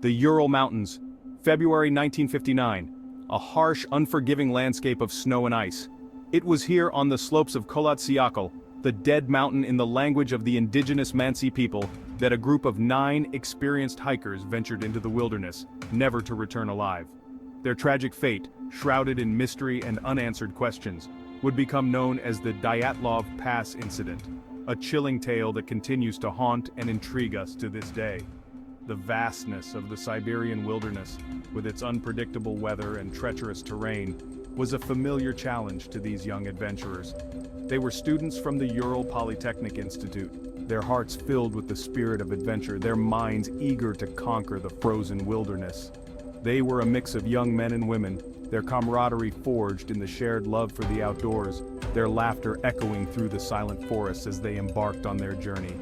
The Ural Mountains, February 1959, a harsh, unforgiving landscape of snow and ice. It was here on the slopes of Kholat-Syakhl, the dead mountain in the language of the indigenous Mansi people, that a group of 9 experienced hikers ventured into the wilderness, never to return alive. Their tragic fate, shrouded in mystery and unanswered questions, would become known as the Dyatlov Pass Incident, a chilling tale that continues to haunt and intrigue us to this day. The vastness of the Siberian wilderness, with its unpredictable weather and treacherous terrain, was a familiar challenge to these young adventurers. They were students from the Ural Polytechnic Institute, their hearts filled with the spirit of adventure, their minds eager to conquer the frozen wilderness. They were a mix of young men and women, their camaraderie forged in the shared love for the outdoors, their laughter echoing through the silent forests as they embarked on their journey.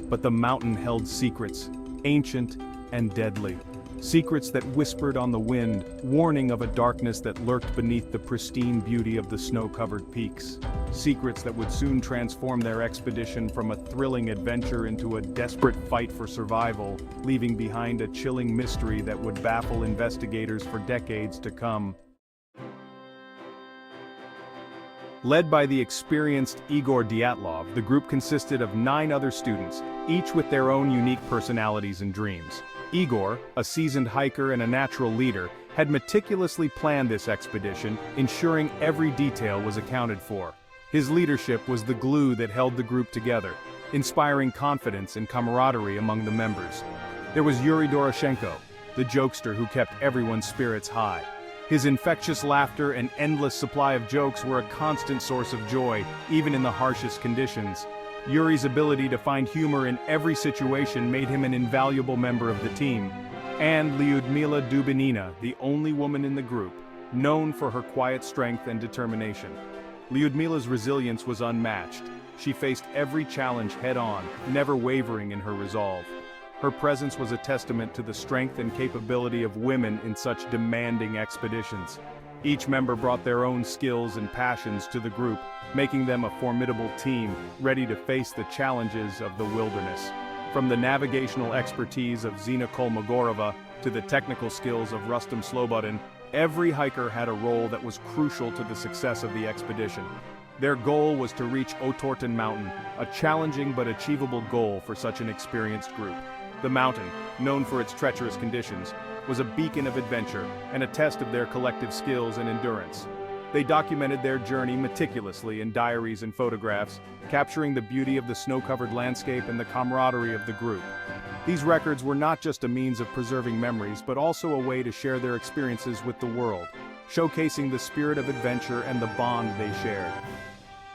But the mountain held secrets, ancient and deadly. Secrets that whispered on the wind, warning of a darkness that lurked beneath the pristine beauty of the snow-covered peaks. Secrets that would soon transform their expedition from a thrilling adventure into a desperate fight for survival, leaving behind a chilling mystery that would baffle investigators for decades to come. Led by the experienced Igor Dyatlov, the group consisted of 9 other students, each with their own unique personalities and dreams. Igor, a seasoned hiker and a natural leader, had meticulously planned this expedition, ensuring every detail was accounted for. His leadership was the glue that held the group together, inspiring confidence and camaraderie among the members. There was Yuri Doroshenko, the jokester who kept everyone's spirits high. His infectious laughter and endless supply of jokes were a constant source of joy, even in the harshest conditions. Yuri's ability to find humor in every situation made him an invaluable member of the team. And Lyudmila Dubinina, the only woman in the group, known for her quiet strength and determination. Lyudmila's resilience was unmatched. She faced every challenge head-on, never wavering in her resolve. Her presence was a testament to the strength and capability of women in such demanding expeditions. Each member brought their own skills and passions to the group, making them a formidable team, ready to face the challenges of the wilderness. From the navigational expertise of Zina Kolmogorova to the technical skills of Rustam Slobodin, every hiker had a role that was crucial to the success of the expedition. Their goal was to reach Otorten Mountain, a challenging but achievable goal for such an experienced group. The mountain, known for its treacherous conditions, was a beacon of adventure and a test of their collective skills and endurance. They documented their journey meticulously in diaries and photographs, capturing the beauty of the snow-covered landscape and the camaraderie of the group. These records were not just a means of preserving memories, but also a way to share their experiences with the world, showcasing the spirit of adventure and the bond they shared.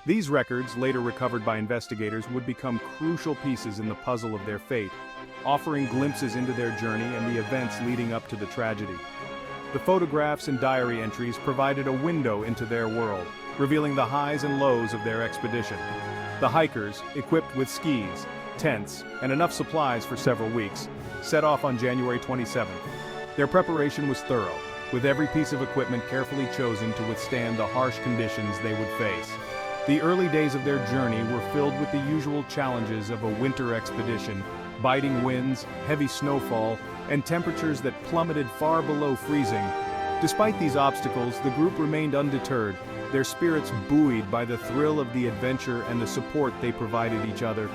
These records, later recovered by investigators, would become crucial pieces in the puzzle of their fate, offering glimpses into their journey and the events leading up to the tragedy. The photographs and diary entries provided a window into their world, revealing the highs and lows of their expedition. The hikers, equipped with skis, tents, and enough supplies for several weeks, set off on January 27th. Their preparation was thorough, with every piece of equipment carefully chosen to withstand the harsh conditions they would face. The early days of their journey were filled with the usual challenges of a winter expedition: biting winds, heavy snowfall, and temperatures that plummeted far below freezing. Despite these obstacles, the group remained undeterred, their spirits buoyed by the thrill of the adventure and the support they provided each other.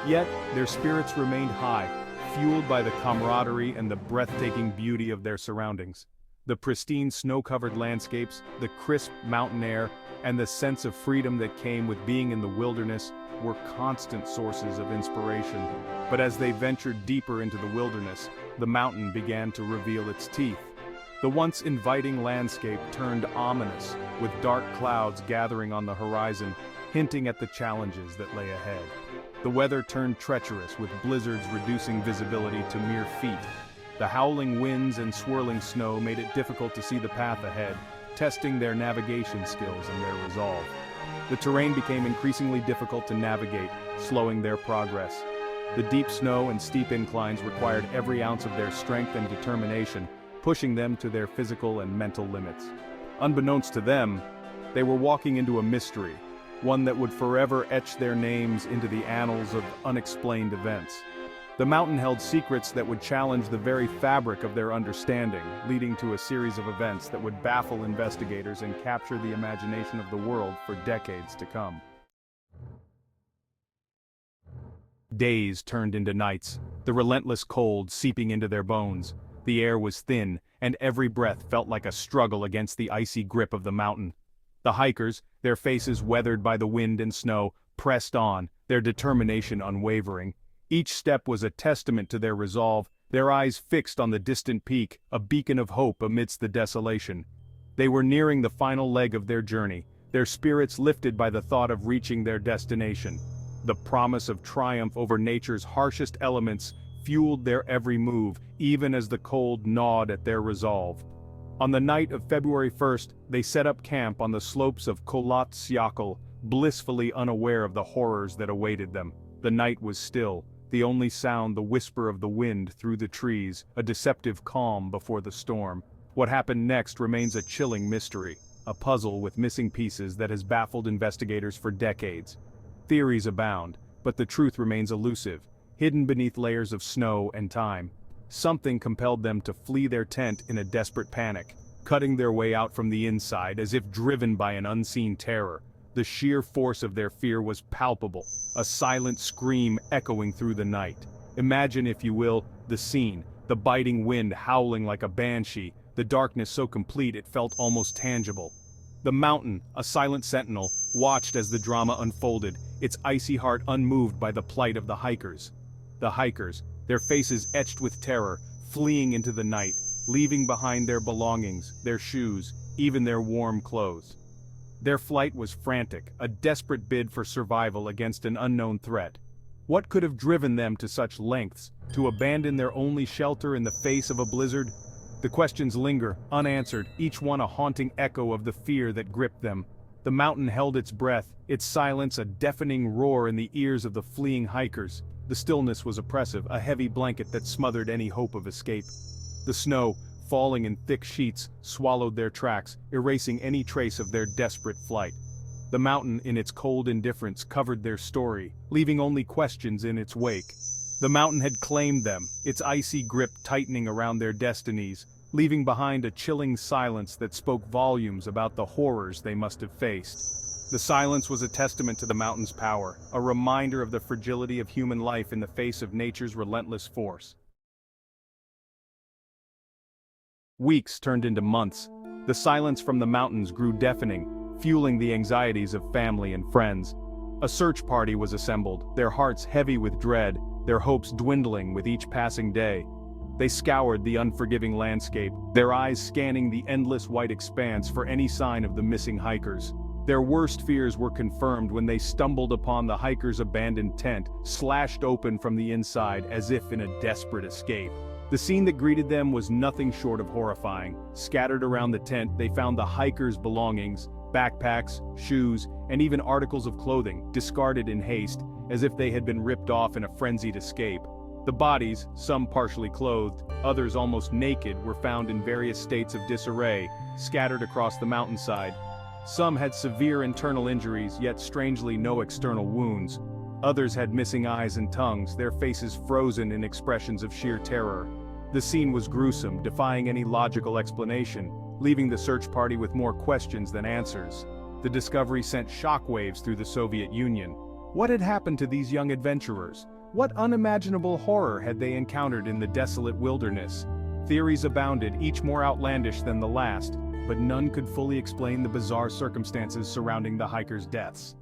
Yet, their spirits remained high, fueled by the camaraderie and the breathtaking beauty of their surroundings. The pristine snow-covered landscapes, the crisp mountain air, and the sense of freedom that came with being in the wilderness were constant sources of inspiration. But as they ventured deeper into the wilderness, the mountain began to reveal its teeth. The once inviting landscape turned ominous, with dark clouds gathering on the horizon, hinting at the challenges that lay ahead. The weather turned treacherous, with blizzards reducing visibility to mere feet. The howling winds and swirling snow made it difficult to see the path ahead, testing their navigation skills and their resolve. The terrain became increasingly difficult to navigate, slowing their progress. The deep snow and steep inclines required every ounce of their strength and determination, pushing them to their physical and mental limits. Unbeknownst to them, they were walking into a mystery, one that would forever etch their names into the annals of unexplained events. The mountain held secrets that would challenge the very fabric of their understanding, leading to a series of events that would baffle investigators and capture the imagination of the world for decades to come. Days turned into nights, the relentless cold seeping into their bones. The air was thin, and every breath felt like a struggle against the icy grip of the mountain. The hikers, their faces weathered by the wind and snow, pressed on, their determination unwavering. Each step was a testament to their resolve, their eyes fixed on the distant peak, a beacon of hope amidst the desolation. They were nearing the final leg of their journey, their spirits lifted by the thought of reaching their destination. The promise of triumph over nature's harshest elements fueled their every move, even as the cold gnawed at their resolve. On the night of February 1st, they set up camp on the slopes of Kholat Syakhl, blissfully unaware of the horrors that awaited them. The night was still, the only sound the whisper of the wind through the trees, a deceptive calm before the storm. What happened next remains a chilling mystery, a puzzle with missing pieces that has baffled investigators for decades. Theories abound, but the truth remains elusive, hidden beneath layers of snow and time. Something compelled them to flee their tent in a desperate panic, cutting their way out from the inside as if driven by an unseen terror. The sheer force of their fear was palpable, a silent scream echoing through the night. Imagine, if you will, the scene, the biting wind howling like a banshee, the darkness so complete it felt almost tangible. The mountain, a silent sentinel, watched as the drama unfolded, its icy heart unmoved by the plight of the hikers. The hikers, their faces etched with terror, fleeing into the night, leaving behind their belongings, their shoes, even their warm clothes. Their flight was frantic, a desperate bid for survival against an unknown threat. What could have driven them to such lengths, to abandon their only shelter in the face of a blizzard? The questions linger, unanswered, each one a haunting echo of the fear that gripped them. The mountain held its breath, its silence a deafening roar in the ears of the fleeing hikers. The stillness was oppressive, a heavy blanket that smothered any hope of escape. The snow, falling in thick sheets, swallowed their tracks, erasing any trace of their desperate flight. The mountain, in its cold indifference, covered their story, leaving only questions in its wake. The mountain had claimed them, its icy grip tightening around their destinies, leaving behind a chilling silence that spoke volumes about the horrors they must have faced. The silence was a testament to the mountain's power, a reminder of the fragility of human life in the face of nature's relentless force. Weeks turned into months. The silence from the mountains grew deafening, fueling the anxieties of family and friends. A search party was assembled, their hearts heavy with dread, their hopes dwindling with each passing day. They scoured the unforgiving landscape, their eyes scanning the endless white expanse for any sign of the missing hikers. Their worst fears were confirmed when they stumbled upon the hikers' abandoned tent, slashed open from the inside as if in a desperate escape. The scene that greeted them was nothing short of horrifying. Scattered around the tent, they found the hikers' belongings, backpacks, shoes, and even articles of clothing, discarded in haste, as if they had been ripped off in a frenzied escape. The bodies, some partially clothed, others almost naked, were found in various states of disarray, scattered across the mountainside. Some had severe internal injuries, yet strangely no external wounds. Others had missing eyes and tongues, their faces frozen in expressions of sheer terror. The scene was gruesome, defying any logical explanation, leaving the search party with more questions than answers. The discovery sent shockwaves through the Soviet Union. What had happened to these young adventurers? What unimaginable horror had they encountered in the desolate wilderness? Theories abounded, each more outlandish than the last, but none could fully explain the bizarre circumstances surrounding the hikers' deaths.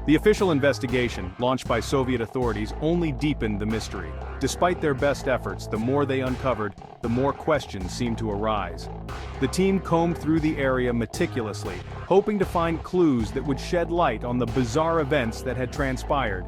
The official investigation, launched by Soviet authorities, only deepened the mystery. Despite their best efforts, the more they uncovered, the more questions seemed to arise. The team combed through the area meticulously, hoping to find clues that would shed light on the bizarre events that had transpired.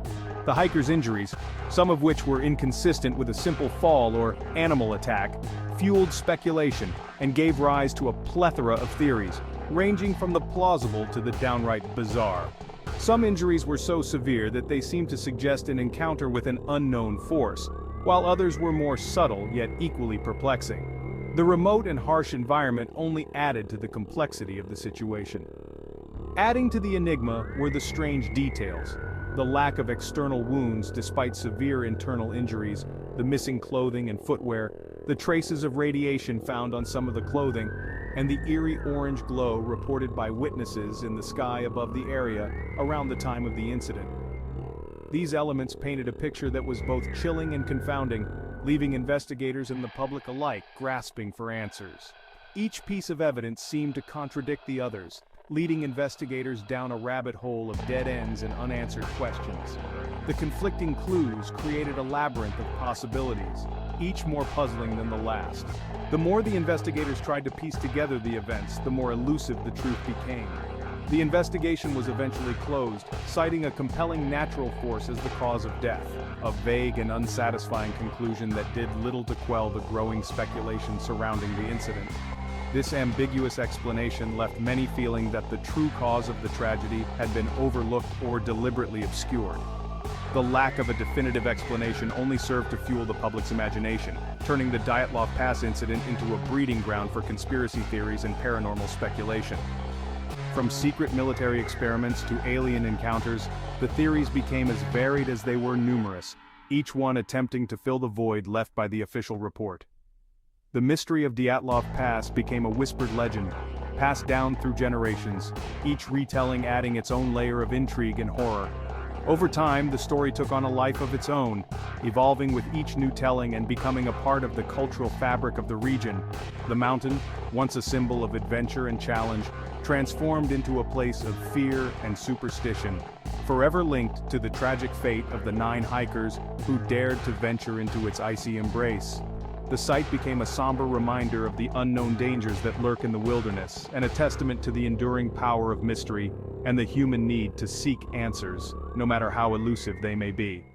The hikers' injuries, some of which were inconsistent with a simple fall or animal attack, fueled speculation and gave rise to a plethora of theories, ranging from the plausible to the downright bizarre. Some injuries were so severe that they seemed to suggest an encounter with an unknown force, while others were more subtle yet equally perplexing. The remote and harsh environment only added to the complexity of the situation. Adding to the enigma were the strange details. The lack of external wounds despite severe internal injuries, the missing clothing and footwear, the traces of radiation found on some of the clothing, and the eerie orange glow reported by witnesses in the sky above the area around the time of the incident. These elements painted a picture that was both chilling and confounding, leaving investigators and the public alike grasping for answers. Each piece of evidence seemed to contradict the others, leading investigators down a rabbit hole of dead ends and unanswered questions. The conflicting clues created a labyrinth of possibilities, each more puzzling than the last. The more the investigators tried to piece together the events, the more elusive the truth became. The investigation was eventually closed, citing a compelling natural force as the cause of death, a vague and unsatisfying conclusion that did little to quell the growing speculation surrounding the incident. This ambiguous explanation left many feeling that the true cause of the tragedy had been overlooked or deliberately obscured. The lack of a definitive explanation only served to fuel the public's imagination, turning the Dyatlov Pass incident into a breeding ground for conspiracy theories and paranormal speculation. From secret military experiments to alien encounters, the theories became as varied as they were numerous, each one attempting to fill the void left by the official report. The mystery of Dyatlov Pass became a whispered legend, passed down through generations, each retelling adding its own layer of intrigue and horror. Over time, the story took on a life of its own, evolving with each new telling and becoming a part of the cultural fabric of the region. The mountain, once a symbol of adventure and challenge, transformed into a place of fear and superstition, forever linked to the tragic fate of the 9 hikers who dared to venture into its icy embrace. The site became a somber reminder of the unknown dangers that lurk in the wilderness, and a testament to the enduring power of mystery and the human need to seek answers, no matter how elusive they may be.